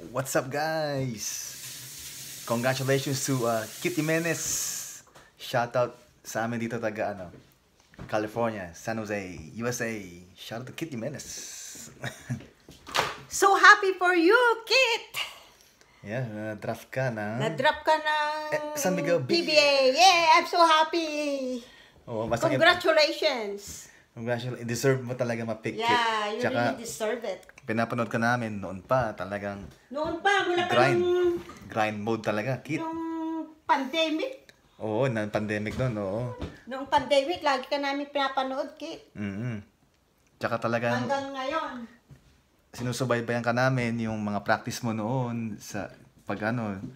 What's up, guys? Congratulations to Kit Jimenez. Shoutout sa amin dito taga California, San Jose, USA. Shoutout to Kit Jimenez. So happy for you, Kit! Yeah, na-draft ka na. Na-drop ka ng San Miguel PBA. Yeah, I'm so happy. Oh, Congratulations. Congratulations. Deserve mo talaga ma-pick, Kit. Yeah, you Tsaka, really deserve it. pinapanood ka namin noon pa, talagang Noon pa, mula pa grind mode talaga, Kit. nung pandemic. Oo, na-pandemic noon, oo. Noong pandemic, lagi ka namin pinapanood, Kit. Tsaka talagang Hanggang ngayon. sinusubaybayan ka namin yung mga practice mo noon sa pag yan,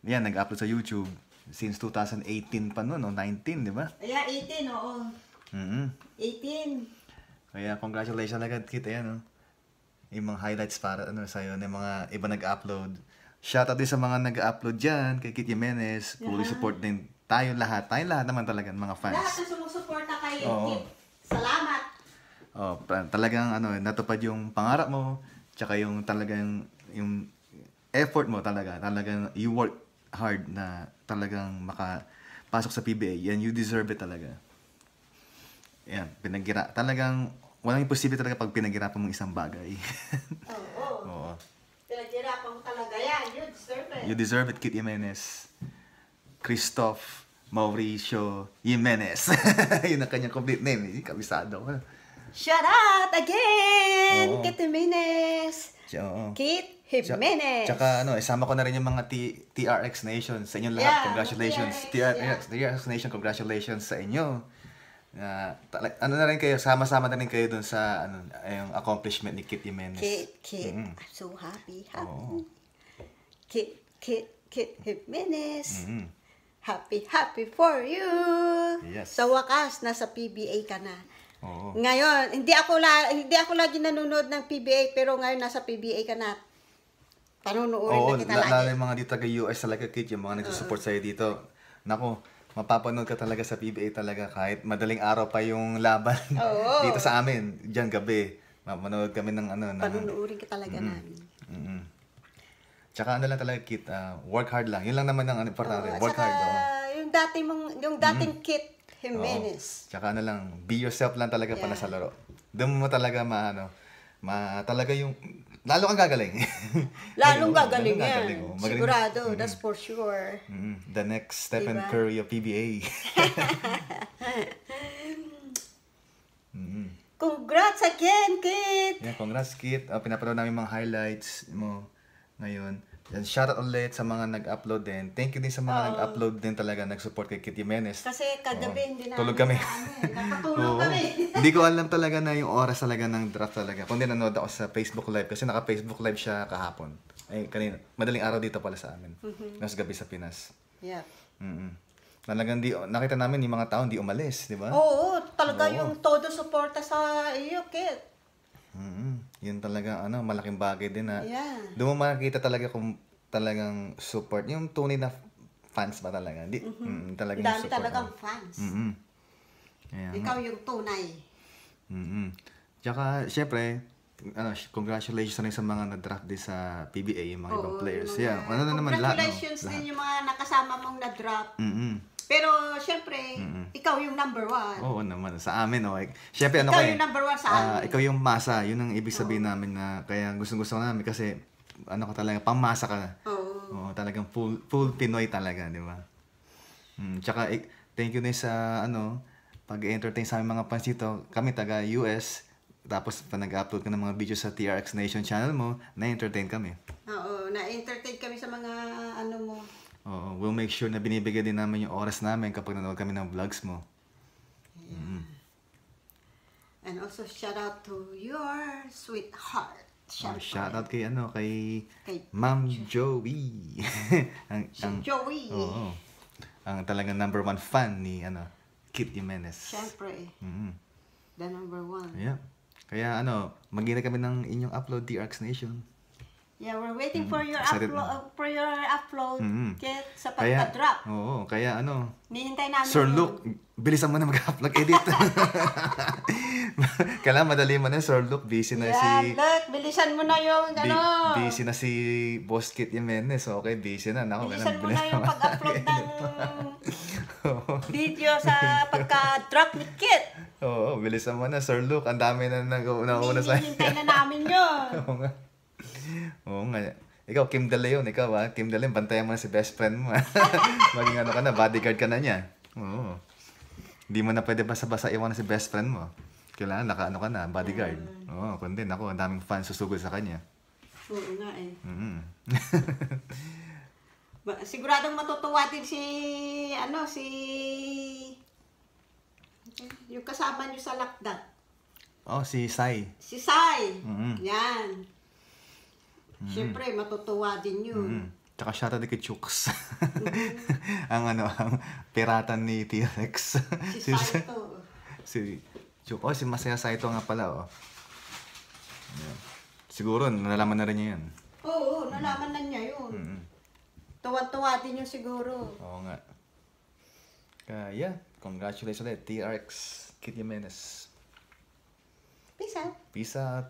nag-upload sa YouTube since 2018 pa noon, o 19, di ba? Yeah, 18, oo. 18. Kaya congratulations agad, Kit, ayan, yung mga highlights para sa'yo, na mga iba nag-upload. Shoutout din sa mga nag-upload dyan, kay Kit Jimenez. Fully support din tayo lahat. Tayo lahat naman talaga, mga fans. Lahat na sumusuporta kay Oo. Kit. Salamat. Talagang natupad yung pangarap mo, tsaka yung talagang yung effort mo talagang you work hard na talagang makapasok sa PBA. Yan, you deserve it talaga. Yan, talagang walang imposible talaga pag pinaghirapan mong isang bagay. Oo. Pinaghirapan mo talaga yan. You deserve it. You deserve it, Kit Jimenez. Christoph Mauricio Jimenez. Yun ang kanyang complete name. Kabisado ka. Shout out again! Oo. Kit Jimenez! Oo. Kit Jimenez! Tsaka isama ko na rin yung mga TRX Nation sa inyo lahat. Yeah, Congratulations. TRX, TRX Nation, congratulations sa inyo. Na rin kayo, sama-sama na rin kayo dun sa yung accomplishment ni Kit Jimenez. Kit, I'm so happy. Kit Jimenez. Happy for you. Yes. Sa wakas, nasa PBA ka na. Oo. Ngayon, hindi ako lagi nanonood ng PBA, pero ngayon nasa PBA ka na. Panunuorin na kita lagi. Lalo yung mga dito taga-US talaga, Kit, yung mga nagsusupport sa'yo dito. Naku, mapapanood ka talaga sa PBA talaga kahit madaling araw pa yung laban dito sa amin, diyan gabi. Mapanood kami ng Panunuorin ka talaga namin. Tsaka lang talaga, Kit, work hard lang. Yun lang naman ang importante. Work hard. Yung dating Kit Jimenez. Tsaka lang, be yourself lang talaga pala sa laro. Doon mo talaga talaga yung, lalo kang gagaling. Lalong gagaling yan. Magaling. Sigurado, that's for sure. The next Stephen Curry of PBA. Congrats again, Kit! Yeah, congrats, Kit. Pinapanood namin mga highlights mo ngayon. And shoutout ulit sa mga nag-upload din. Thank you din sa mga nag-upload din talaga, nag-support kay Kit Jimenez. Kasi kagabi hindi na tulog kami. Nakatulog kami. Hindi ko alam talaga na yung oras talaga ng draft talaga. Kundi nanood ako sa Facebook Live kasi naka-Facebook Live siya kahapon. Kanina. Madaling araw dito pala sa amin. Nas gabi sa Pinas. Yeah. Talagang nakita namin yung mga tao hindi umalis, di ba? Oo, talaga yung todo suporta sa iyo, Kit. Yun talaga, malaking bagay din na Yeah. doon mo makikita talaga kung talagang support. Yung tunay na fans ba talaga? Talagang Dami support. talagang fans. Ayan. Ikaw yung tunay. Tsaka, syempre, congratulations rin sa mga na-draft din sa PBA, yung mga ibang players. Yeah. Congratulations din yung mga nakasama mong na-drop. Pero, syempre, ikaw yung number one. Oo naman. Sa amin, syempre, Ikaw yung number one sa amin. Ikaw yung masa. Yun ang ibig sabihin namin na kaya gusto namin kasi ka talaga, pangmasa ka. Oo, talagang full Pinoy talaga, di ba? Tsaka, thank you din sa, pag-entertain sa aming mga fans dito. Kami, taga-US, tapos pa nag-upload ka ng mga videos sa TRX Nation channel mo, na-entertain kami. Oo, na-entertain kami sa mga mo. Oo, we'll make sure na binibigyan din namin yung oras namin kapag nanonood kami ng vlogs mo. And also, shout out to your sweetheart. Shout out kay Ma'am Joey. Joey. Oo. Ang talagang number one fan ni Kit Jimenez. Siyempre. The number one. Yeah. Kaya mag-ina kami ng inyong upload, TRX Nation. Yeah, we're waiting for your excited upload Mm. Kit, sa Kaya, pagka-drop. oo, kaya ano, Nihintay namin Sir yun. Luke, bilisan mo na mag-edit. Kailangan madali mo na, Sir Luke. Busy na Yeah, look, bilisan mo na yung busy na si Boss Kit Jimenez. Okay, busy na. Naku, bilisan mo na yung pag-upload ng video sa pagka-drop ni Kit. Oo, bilisan mo na, Sir Luke. Ang dami na nauna sa Hinihintay na namin yun. Oo nga. Oo nga. Ikaw, Kim De Leon, ikaw ha. Kim De Leon, bantayan mo na si best friend mo. Maging ano ka na, bodyguard ka na niya. Oo. Hindi mo na pwede basta-basta iwan na si best friend mo. Kailangan naka-ano ka na, bodyguard. Oo, kundi ako, ang daming fans susugod sa kanya. Oo nga eh. Mm. Siguradong matutuwa din yung kasama niyo sa lakdat. Oh, si Sai. Si Sai. Mm. Yan. Siyempre, matutuwa din yun. Tsaka shoutout kay Chooks. ang piratan ni T-Rex. Si Saito. Si Chook. Oh, si Masaya Saito nga pala, oh. Ayan. Siguro, nalalaman na rin niya yan. Oo, nalaman na niya yun. Tuwa-tuwa din yun siguro. Oo nga. Kaya, congratulations ulit, TRX Kit Jimenez. Peace out. Peace out.